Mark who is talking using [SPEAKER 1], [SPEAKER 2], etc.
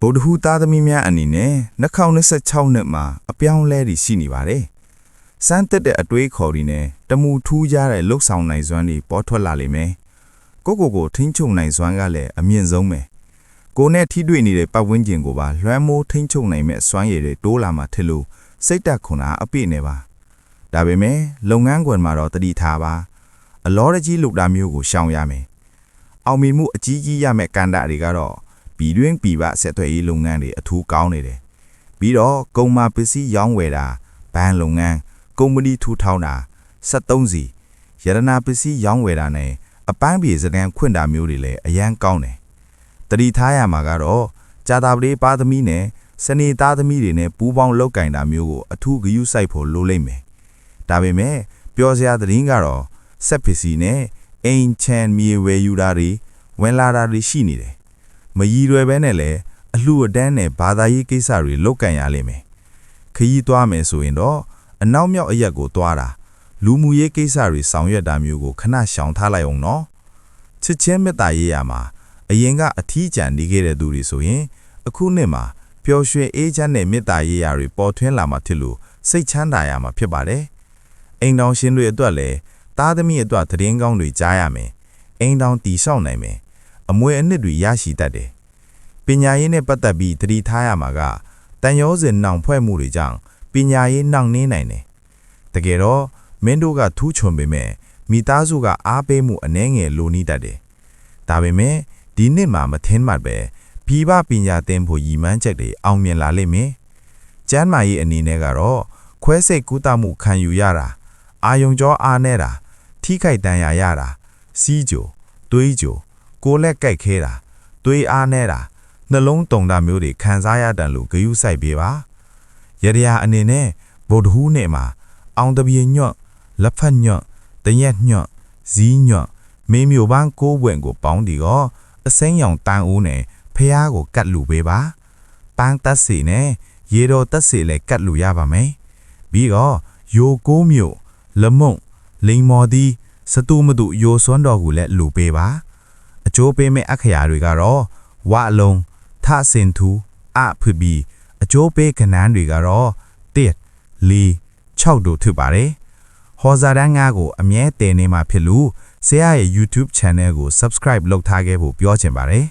[SPEAKER 1] ဗုဒ္ဓဟူးသားသမီးများအနေနဲ့2026နှစ်မှာအပြောင်းလဲတွေရှိနေပါတယ်။စမ်းသစ်တဲ့အတွေးခေါ်တွေနဲ့တမူထူးကြတဲ့လှုပ်ဆောင်နိုင်စွမ်းတွေပေါ်ထွက်လာလိမ့်မယ်။ကိုထိန်းချုပ်နိုင်စွမ်းကလည်းအမြင့်ဆုံးပဲ။ကိုနဲ့ထိတွေ့နေတဲ့ပတ်ဝန်းကျင်ကိုပါလွှမ်းမိုးထိန်းချုပ်နိုင်မဲ့စွမ်းရည်တွေတိုးလာမှထစ်လို့စိတ်တက်ခွန်အားအပြည့်နေပါ။ဒါပေမဲ့လုပ်ငန်းခွင်မှာတော့တတိထားပါ။အလောတကြီးလုပ်တာမျိုးကိုရှောင်ရမယ်။အောင်မြင်မှုအကြီးကြီးရမဲ့ကန္တာတွေကတော့ပြည်တွင်းပြည်ပဆက်သွယ်ရေးလုပ်ငန်းတွေအထူးကောင်းနေတယ်။ပြီးတော့ကုန်မာပစ္စည်းရောင်းဝယ်တာဘဏ်လုပ်ငန်းကုမ္ပဏီထူထောင်တာ73စီရတနာပစ္စည်းရောင်းဝယ်တာနဲ့အပန်းပြေစကန်ခွင့်တာမျိုးတွေလည်းအရန်ကောင်းတယ်။တတိထားရမှာကတော့ကြာတာပလေးပါသမီးနဲ့စနေသားသမီးတွေနဲ့ပူးပေါင်းလောက်ကင်တာမျိုးကိုအထူးဂရုစိုက်ဖို့လိုလိမ့်မယ်။ဒါပေမဲ့ပြောစရာသတင်းကတော့ဆက်ပစ္စည်းနဲ့အိမ်ချမ်းမြေဝယ်ယူတာတွေဝင်လာတာတွေရှိနေတယ်မရည်ရွယ်ပဲနဲ့လည်းအလှအတန်းနဲ့ဘာသာရေးကိစ္စတွေလုတ်ကန်ရလိမ့်မယ်ခရီးသွားမယ်ဆိုရင်တော့အနောက်မြောက်အရက်ကိုသွားတာလူမှုရေးကိစ္စတွေဆောင်ရွက်တာမျိုးကိုခဏရှောင်ထားလိုက်အောင်နော်ချစ်ချင်းမေတ္တာရေးရမှာအရင်ကအထီးကျန်နေခဲ့တဲ့သူတွေဆိုရင်အခုနှစ်မှာပျော်ရွှင်အေးချမ်းတဲ့မေတ္တာရေးရာတွေပေါ်ထွန်းလာမှဖြစ်လို့စိတ်ချမ်းသာရမှာဖြစ်ပါတယ်အိမ်တော်ရှင်တွေအတွက်လည်းသားသမီးအတွက်သတင်းကောင်းတွေကြားရမယ်အိမ်တော်တည်ဆောက်နိုင်မယ်အမွေအနှစ်တွေရရှိတတ်တယ်ပညာရေးနဲ့ပတ်သက်ပြီးသတိထားရမှာကတန်ရောစင်နှောင်ဖွဲ့မှုတွေကြောင့်ပညာရေးနှောင့်နှေးနိုင်တယ်တကယ်တော့မင်းတို့ကထူးချွန်ပေမဲ့မိသားစုကအားပေးမှုအနှဲငယ်လိုနေတတ်တယ်ဒါပေမဲ့ဒီနှစ်မှာမထင်းမှတ်ပဲပြည်ပပညာသင်ဖို့ရည်မှန်းချက်တွေအောင်မြင်လာလိမ့်မယ်ကျမ်းမာရေးအနေနဲ့ကတော့ခွဲစိတ်ကုသမှုခံယူရတာအာယုံကြောအားနေတာထိခိုက်ဒဏ်ရာရတာစီးကြိုသွေးကြိုကိုယ်လက်ကိုက်ခဲတာသွေးအားနေတာနှလုံးတုန်တာမျိုးတွေခံစားရတဲ့လို့ဂရုစိုက်ပေးပါရရအနေနဲ့ဗုဒ္ဓဟူးနေ့မှာအောင်တပြေညွတ်လက်ဖက်ညွတ်တရက်ညွတ်ဇီးညွတ်မေမျိုးပန်းကိုးပွင့်ကိုပေါင်းဒီတော့အစိမ်းရောင်တန်ဦးနဲ့ဖះကိုကတ်လူပေးပါပန်းတက်စီနဲ့ရေတော်တက်စီလည်းကတ်လူရပါမယ်ပြီးတော့ယိုကိုးမျိုးလမုံလိန်မော်ဒီစတူမတူယိုစွန်းတော်ကိုလည်းလူပေးပါအကျိုးပေးမဲ့အခရာတွေကတော့ဝအလုံးထစင်သူအဖဘီအကျိုးပေးကဏ္ဍတွေကတော့1 4 6တို့ဖြစ်ပါတယ်ဟောစာတန်း5ကိုအမြဲတည်နေမှာဖြစ်လို့ဆရာရဲ့ YouTube Channel ကို Subscribe လုပ်ထားခဲ့ဖို့ပြောချင်ပါတယ်